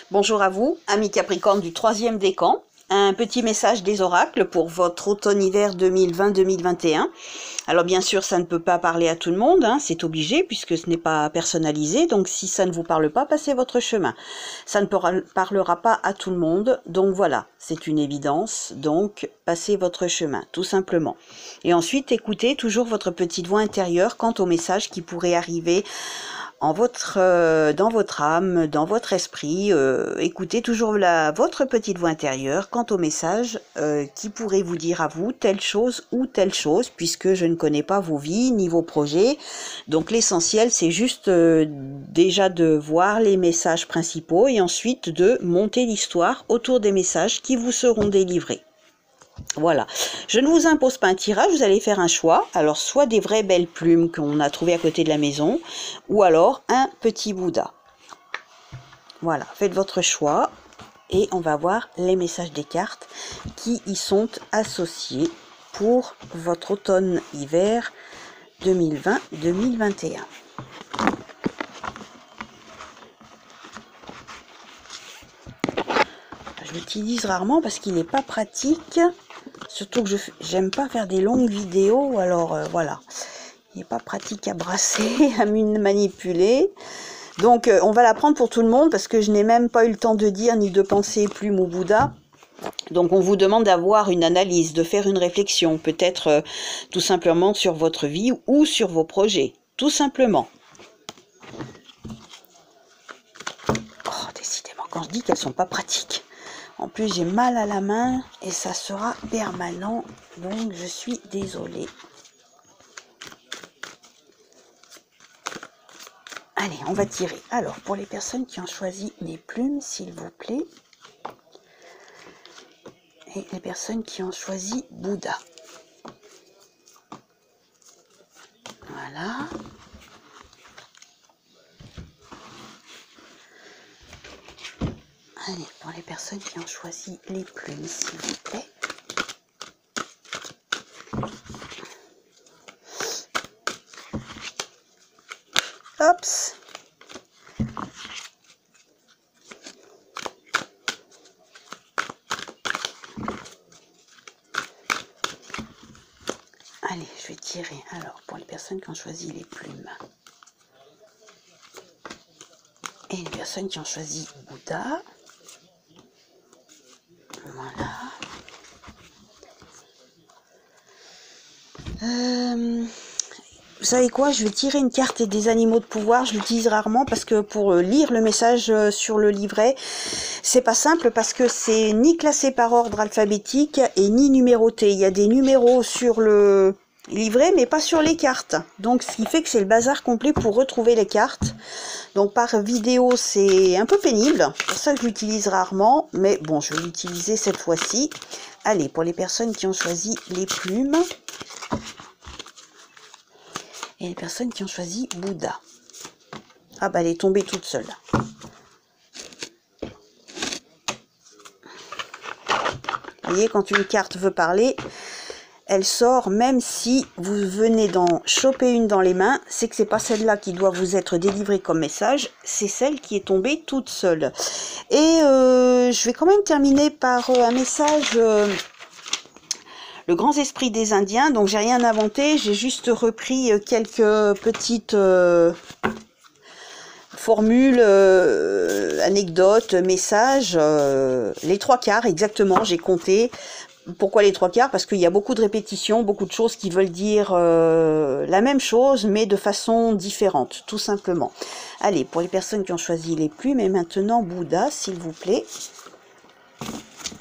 Bonjour à vous, amis Capricorne du 3e décan. Un petit message des oracles pour votre automne-hiver 2020-2021. Alors bien sûr, ça ne peut pas parler à tout le monde, hein, c'est obligé puisque ce n'est pas personnalisé. Donc si ça ne vous parle pas, passez votre chemin. Ça ne parlera pas à tout le monde, donc voilà, c'est une évidence. Donc passez votre chemin, tout simplement. Et ensuite, écoutez toujours votre petite voix intérieure quant au message qui pourrait arriver dans votre âme, dans votre esprit. Écoutez toujours votre petite voix intérieure quant au message qui pourrait vous dire à vous telle chose ou telle chose, puisque je ne connais pas vos vies ni vos projets. Donc l'essentiel, c'est juste déjà de voir les messages principaux et ensuite de monter l'histoire autour des messages qui vous seront délivrés. Voilà, je ne vous impose pas un tirage, vous allez faire un choix, alors soit des vraies belles plumes qu'on a trouvées à côté de la maison, ou alors un petit Bouddha. Voilà, faites votre choix et on va voir les messages des cartes qui y sont associés pour votre automne-hiver 2020-2021. Je l'utilise rarement parce qu'il n'est pas pratique. Surtout que j'aime pas faire des longues vidéos, alors voilà. Il n'est pas pratique à brasser, à manipuler. Donc on va la prendre pour tout le monde parce que je n'ai même pas eu le temps de dire ni de penser plume ou Bouddha. Donc on vous demande d'avoir une analyse, de faire une réflexion, peut-être tout simplement sur votre vie ou sur vos projets, tout simplement. Oh, décidément, quand je dis qu'elles sont pas pratiques. En plus, j'ai mal à la main et ça sera permanent, donc je suis désolée. Allez, on va tirer. Alors, pour les personnes qui ont choisi les plumes, s'il vous plaît. Et les personnes qui ont choisi Bouddha. Voilà. Allez, pour les personnes qui ont choisi les plumes, s'il vous plaît. Hops. Allez, je vais tirer. Alors, pour les personnes qui ont choisi les plumes. Et les personnes qui ont choisi Bouddha. Voilà. Vous savez quoi, je vais tirer une carte des animaux de pouvoir. Je l'utilise rarement parce que pour lire le message sur le livret, c'est pas simple parce que c'est ni classé par ordre alphabétique et ni numéroté. Il y a des numéros sur le livret mais pas sur les cartes. Donc ce qui fait que c'est le bazar complet pour retrouver les cartes. Donc par vidéo c'est un peu pénible, c'est pour ça que je l'utilise rarement, mais bon je vais l'utiliser cette fois-ci. Allez, pour les personnes qui ont choisi les plumes et les personnes qui ont choisi Bouddha. Ah bah elle est tombée toute seule. Vous voyez, quand une carte veut parler, elle sort même si vous venez d'en choper une dans les mains, c'est que c'est pas celle-là qui doit vous être délivrée comme message, c'est celle qui est tombée toute seule. Et je vais quand même terminer par un message, le grand esprit des Indiens, donc j'ai rien inventé, j'ai juste repris quelques petites formules, anecdotes, messages, les 3/4 exactement, j'ai compté. Pourquoi les 3/4? Parce qu'il y a beaucoup de répétitions, beaucoup de choses qui veulent dire la même chose, mais de façon différente, tout simplement. Allez, pour les personnes qui ont choisi les plumes, et maintenant Bouddha, s'il vous plaît.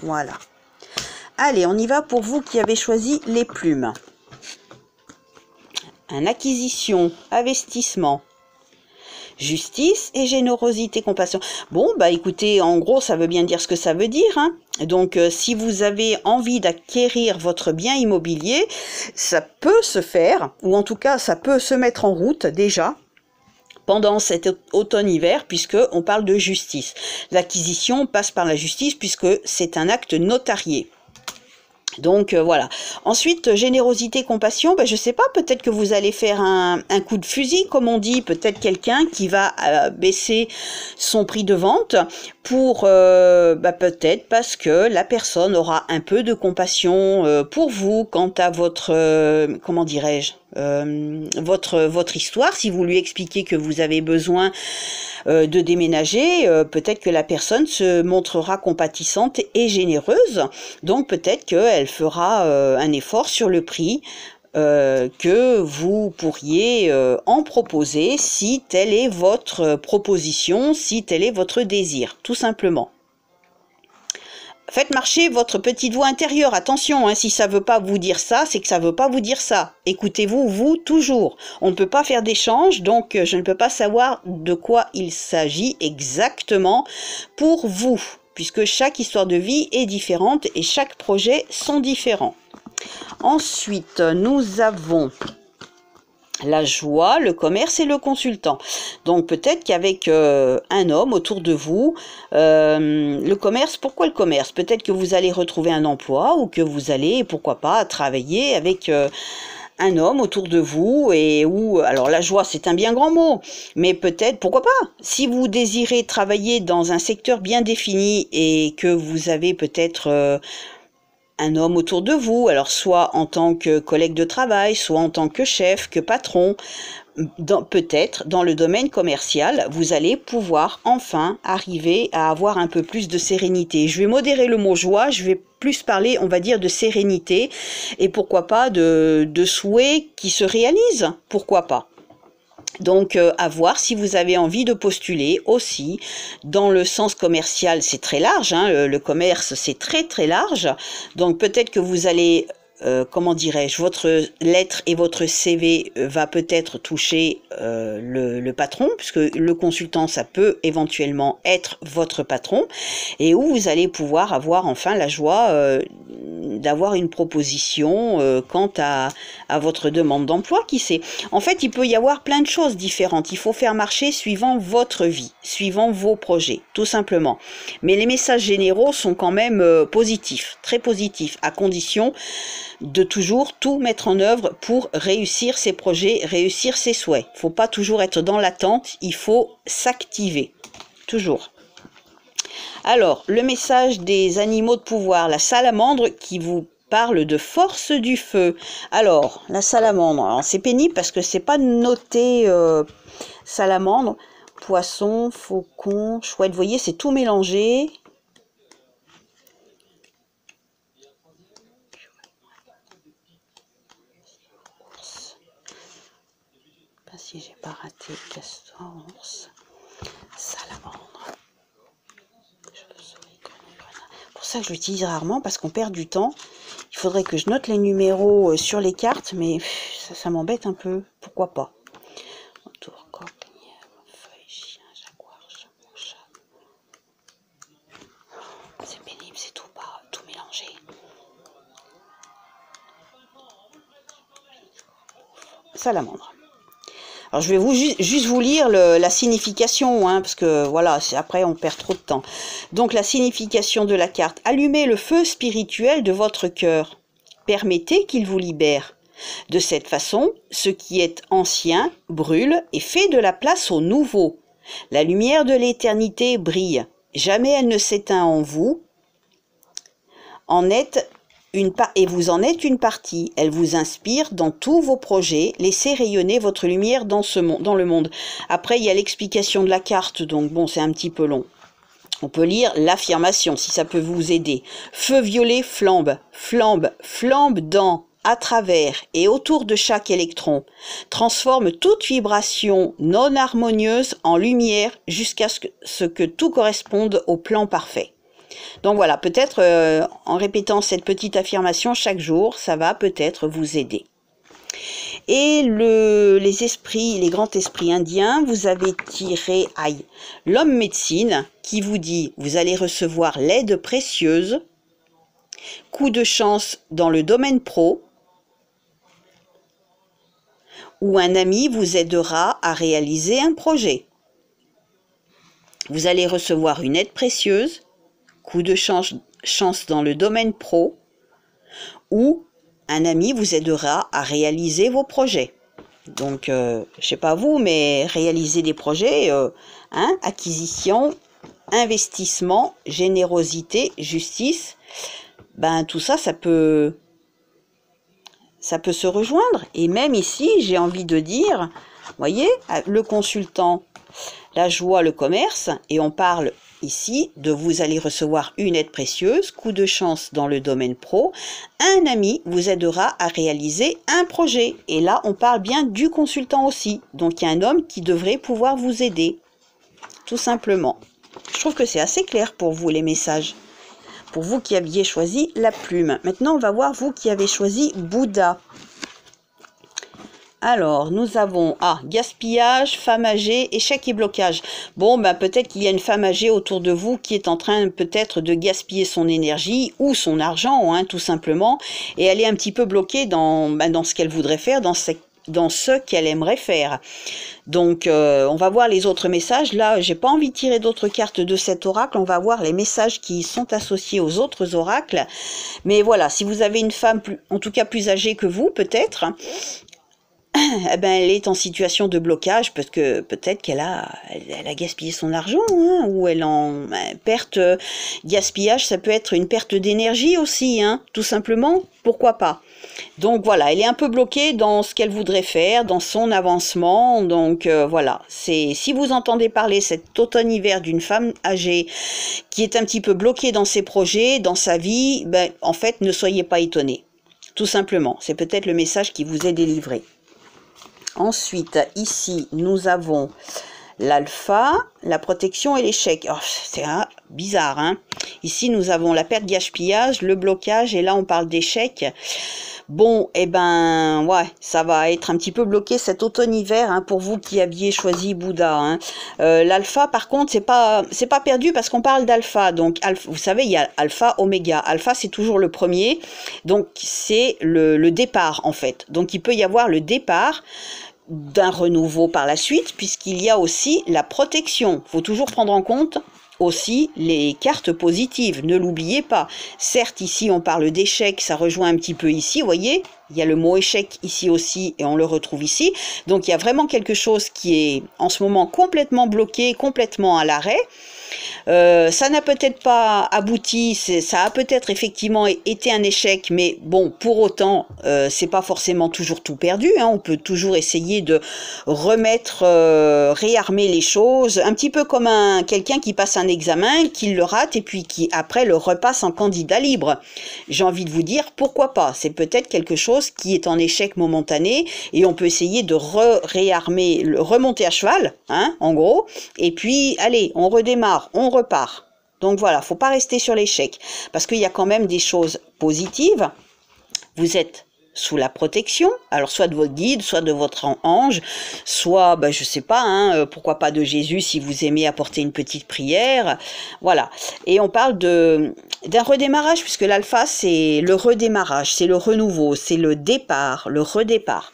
Voilà. Allez, on y va pour vous qui avez choisi les plumes. Un acquisition, investissement. Justice et générosité, compassion. Bon, bah écoutez, en gros, ça veut bien dire ce que ça veut dire. Hein. Donc, si vous avez envie d'acquérir votre bien immobilier, ça peut se faire, ou en tout cas, ça peut se mettre en route déjà, pendant cet automne-hiver, puisque on parle de justice. L'acquisition passe par la justice, puisque c'est un acte notarié. Donc voilà. Ensuite, générosité, compassion, ben, je sais pas, peut-être que vous allez faire un coup de fusil, comme on dit, peut-être quelqu'un qui va baisser son prix de vente pour peut-être parce que la personne aura un peu de compassion pour vous quant à votre comment dirais-je votre histoire. Si vous lui expliquez que vous avez besoin de déménager, peut-être que la personne se montrera compatissante et généreuse, donc peut-être qu'elle fera un effort sur le prix que vous pourriez en proposer si telle est votre proposition, si tel est votre désir, tout simplement. Faites marcher votre petite voix intérieure. Attention, hein, si ça ne veut pas vous dire ça, c'est que ça ne veut pas vous dire ça. Écoutez-vous, vous, toujours. On ne peut pas faire d'échange, donc je ne peux pas savoir de quoi il s'agit exactement pour vous, puisque chaque histoire de vie est différente et chaque projet sont différents. Ensuite, nous avons la joie, le commerce et le consultant. Donc peut-être qu'avec un homme autour de vous, le commerce, pourquoi le commerce? Peut-être que vous allez retrouver un emploi ou que vous allez, pourquoi pas, travailler avec un homme autour de vous et où, alors la joie c'est un bien grand mot, mais peut-être, pourquoi pas, si vous désirez travailler dans un secteur bien défini et que vous avez peut-être un homme autour de vous, alors soit en tant que collègue de travail, soit en tant que chef, que patron, peut-être dans le domaine commercial, vous allez pouvoir enfin arriver à avoir un peu plus de sérénité. Je vais modérer le mot joie, je vais plus parler, on va dire, de sérénité et pourquoi pas de souhaits qui se réalisent, pourquoi pas. Donc à voir si vous avez envie de postuler aussi dans le sens commercial, c'est très large, hein, le commerce c'est très très large, donc peut-être que vous allez comment dirais-je, votre lettre et votre CV va peut-être toucher le patron, puisque le consultant, ça peut éventuellement être votre patron, et où vous allez pouvoir avoir enfin la joie d'avoir une proposition quant à votre demande d'emploi, qui sait. En fait, il peut y avoir plein de choses différentes. Il faut faire marcher suivant votre vie, suivant vos projets, tout simplement. Mais les messages généraux sont quand même positifs, très positifs, à condition de toujours tout mettre en œuvre pour réussir ses projets, réussir ses souhaits. Il ne faut pas toujours être dans l'attente, il faut s'activer, toujours. Alors, le message des animaux de pouvoir, la salamandre qui vous parle de force du feu. Alors, la salamandre, c'est pénible parce que c'est pas noté salamandre, poisson, faucon, chouette, vous voyez, c'est tout mélangé. Si j'ai pas raté, castor, ours, salamandre. C'est pour ça que je l'utilise rarement, parce qu'on perd du temps. Il faudrait que je note les numéros sur les cartes, mais ça m'embête un peu. Pourquoi pas? Tour, coq, lièvre, feuille, chien, jaguar, chameau, chat. C'est pénible, c'est tout pas, tout mélangé. Salamandre. Alors je vais juste vous lire la signification, hein, parce que voilà, après on perd trop de temps. Donc la signification de la carte. Allumez le feu spirituel de votre cœur. Permettez qu'il vous libère. De cette façon, ce qui est ancien brûle et fait de la place au nouveau. La lumière de l'éternité brille. Jamais elle ne s'éteint en vous. Et vous en êtes une partie. Elle vous inspire dans tous vos projets. Laissez rayonner votre lumière dans le monde. Après, il y a l'explication de la carte, donc bon, c'est un petit peu long. On peut lire l'affirmation, si ça peut vous aider. Feu violet flambe, flambe, flambe dans, à travers et autour de chaque électron. Transforme toute vibration non harmonieuse en lumière jusqu'à ce que tout corresponde au plan parfait. Donc voilà, peut-être en répétant cette petite affirmation chaque jour, ça va peut-être vous aider. Et les grands esprits indiens, vous avez tiré l'homme médecine qui vous dit vous allez recevoir l'aide précieuse, coup de chance dans le domaine pro, ou un ami vous aidera à réaliser un projet. Vous allez recevoir une aide précieuse, coup de chance dans le domaine pro, ou un ami vous aidera à réaliser vos projets. Donc, je sais pas vous, mais réaliser des projets, acquisition, investissement, générosité, justice, ben tout ça, ça peut se rejoindre. Et même ici, j'ai envie de dire, voyez, le consultant, la joie, le commerce, et on parle ici de vous allez recevoir une aide précieuse, coup de chance dans le domaine pro, un ami vous aidera à réaliser un projet. Et là, on parle bien du consultant aussi. Donc, il y a un homme qui devrait pouvoir vous aider, tout simplement. Je trouve que c'est assez clair pour vous, les messages. Pour vous qui aviez choisi la plume. Maintenant, on va voir vous qui avez choisi Bouddha. Alors, nous avons gaspillage, femme âgée, échec et blocage. Bon, ben, peut-être qu'il y a une femme âgée autour de vous qui est en train peut-être de gaspiller son énergie ou son argent, tout simplement. Et elle est un petit peu bloquée dans ce qu'elle voudrait faire, dans ce qu'elle aimerait faire. Donc, on va voir les autres messages. Là, j'ai pas envie de tirer d'autres cartes de cet oracle. On va voir les messages qui sont associés aux autres oracles. Mais voilà, si vous avez une femme, en tout cas plus âgée que vous, peut-être, eh ben, elle est en situation de blocage parce que peut-être qu'elle a gaspillé son argent, ou elle en perte. Gaspillage, ça peut être une perte d'énergie aussi, tout simplement. Pourquoi pas? Donc voilà, elle est un peu bloquée dans ce qu'elle voudrait faire, dans son avancement. Donc voilà, si vous entendez parler cet automne-hiver d'une femme âgée qui est un petit peu bloquée dans ses projets, dans sa vie, ben, en fait, ne soyez pas étonnés. Tout simplement, c'est peut-être le message qui vous est délivré. Ensuite, ici, nous avons l'alpha, la protection et l'échec. Oh, c'est bizarre, Ici, nous avons la perte gaspillage, le blocage, et là, on parle d'échec. Bon, eh ben, ouais, ça va être un petit peu bloqué cet automne-hiver pour vous qui aviez choisi Bouddha. L'alpha, par contre, c'est pas perdu parce qu'on parle d'alpha. Donc, vous savez, il y a alpha, oméga. Alpha, c'est toujours le premier. Donc, c'est le départ, en fait. Donc, il peut y avoir le départ d'un renouveau par la suite, puisqu'il y a aussi la protection. Il faut toujours prendre en compte aussi les cartes positives, ne l'oubliez pas. Certes, ici, on parle d'échec, ça rejoint un petit peu ici, vous voyez, il y a le mot échec ici aussi, et on le retrouve ici. Donc, il y a vraiment quelque chose qui est en ce moment complètement bloqué, complètement à l'arrêt. Ça n'a peut-être pas abouti, ça a peut-être effectivement été un échec, mais bon, pour autant, c'est pas forcément toujours tout perdu. On peut toujours essayer de remettre, réarmer les choses, un petit peu comme quelqu'un qui passe un examen, qui le rate et puis qui après le repasse en candidat libre. J'ai envie de vous dire, pourquoi pas? C'est peut-être quelque chose qui est en échec momentané et on peut essayer de réarmer, remonter à cheval, en gros, et puis allez, on redémarre, on repart. Donc voilà, faut pas rester sur l'échec parce qu'il y a quand même des choses positives. Vous êtes sous la protection, alors soit de votre guide, soit de votre ange, soit, je sais pas, pourquoi pas de Jésus si vous aimez apporter une petite prière. Voilà. Et on parle d'un redémarrage puisque l'alpha c'est le redémarrage, c'est le renouveau, c'est le départ, le redépart.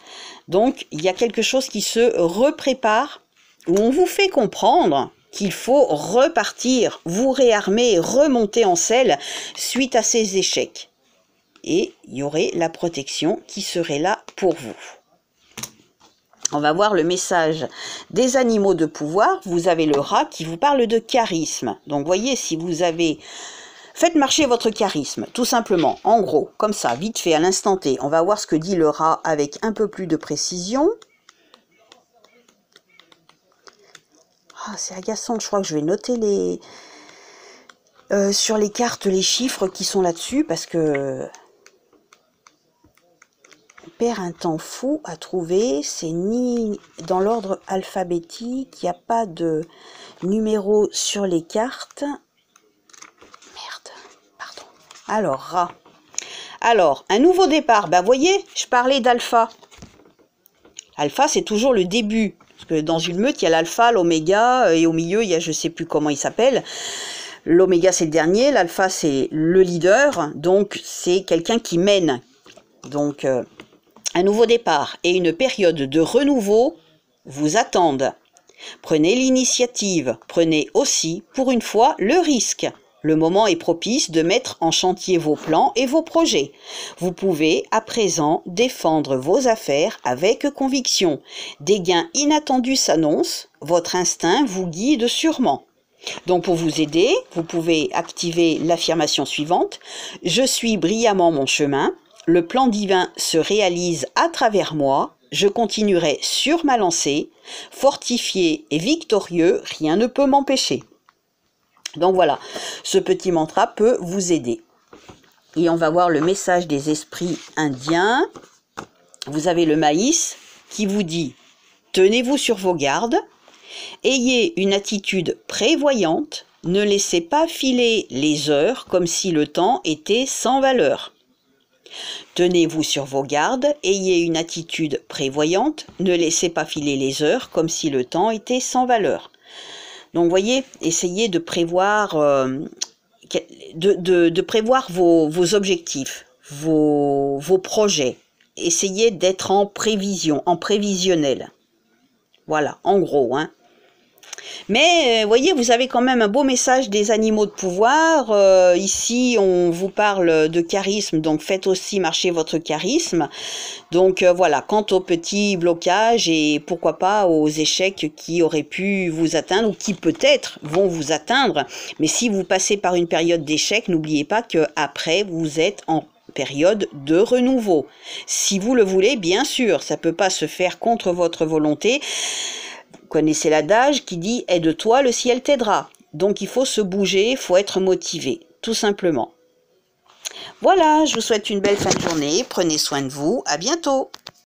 Donc il y a quelque chose qui se reprépare où on vous fait comprendre qu'il faut repartir, vous réarmer, remonter en selle suite à ces échecs. Et il y aurait la protection qui serait là pour vous. On va voir le message des animaux de pouvoir. Vous avez le rat qui vous parle de charisme. Donc voyez, si vous avez... Faites marcher votre charisme, tout simplement. En gros, comme ça, vite fait, à l'instant T. On va voir ce que dit le rat avec un peu plus de précision. C'est agaçant, je crois que je vais noter sur les cartes les chiffres qui sont là-dessus parce que on perd un temps fou à trouver, c'est ni dans l'ordre alphabétique, il n'y a pas de numéro sur les cartes. Merde, pardon. Alors, rat. Alors, un nouveau départ, voyez, je parlais d'alpha. Alpha, c'est toujours le début. Parce que dans une meute, il y a l'alpha, l'oméga, et au milieu, il y a je ne sais plus comment il s'appelle. L'oméga, c'est le dernier, l'alpha, c'est le leader, donc c'est quelqu'un qui mène. Donc, un nouveau départ et une période de renouveau vous attendent. Prenez l'initiative, prenez aussi, pour une fois, le risque. Le moment est propice de mettre en chantier vos plans et vos projets. Vous pouvez à présent défendre vos affaires avec conviction. Des gains inattendus s'annoncent, votre instinct vous guide sûrement. Donc pour vous aider, vous pouvez activer l'affirmation suivante. Je suis brillamment mon chemin, le plan divin se réalise à travers moi, je continuerai sur ma lancée, fortifié et victorieux, rien ne peut m'empêcher. Donc voilà, ce petit mantra peut vous aider. Et on va voir le message des esprits indiens. Vous avez le maïs qui vous dit « Tenez-vous sur vos gardes, ayez une attitude prévoyante, ne laissez pas filer les heures comme si le temps était sans valeur. » Tenez-vous sur vos gardes, ayez une attitude prévoyante, ne laissez pas filer les heures comme si le temps était sans valeur. Donc, vous voyez, essayez de prévoir, prévoir vos objectifs, vos projets. Essayez d'être en prévision, en prévisionnel. Voilà, en gros, hein. Mais, voyez, vous avez quand même un beau message des animaux de pouvoir. Ici, on vous parle de charisme, donc faites aussi marcher votre charisme. Donc voilà, quant aux petits blocages et pourquoi pas aux échecs qui auraient pu vous atteindre ou qui peut-être vont vous atteindre. Mais si vous passez par une période d'échec, n'oubliez pas qu'après, vous êtes en période de renouveau. Si vous le voulez, bien sûr, ça ne peut pas se faire contre votre volonté. Vous connaissez l'adage qui dit « aide-toi, le ciel t'aidera ». Donc il faut se bouger, il faut être motivé, tout simplement. Voilà, je vous souhaite une belle fin de journée, prenez soin de vous, à bientôt.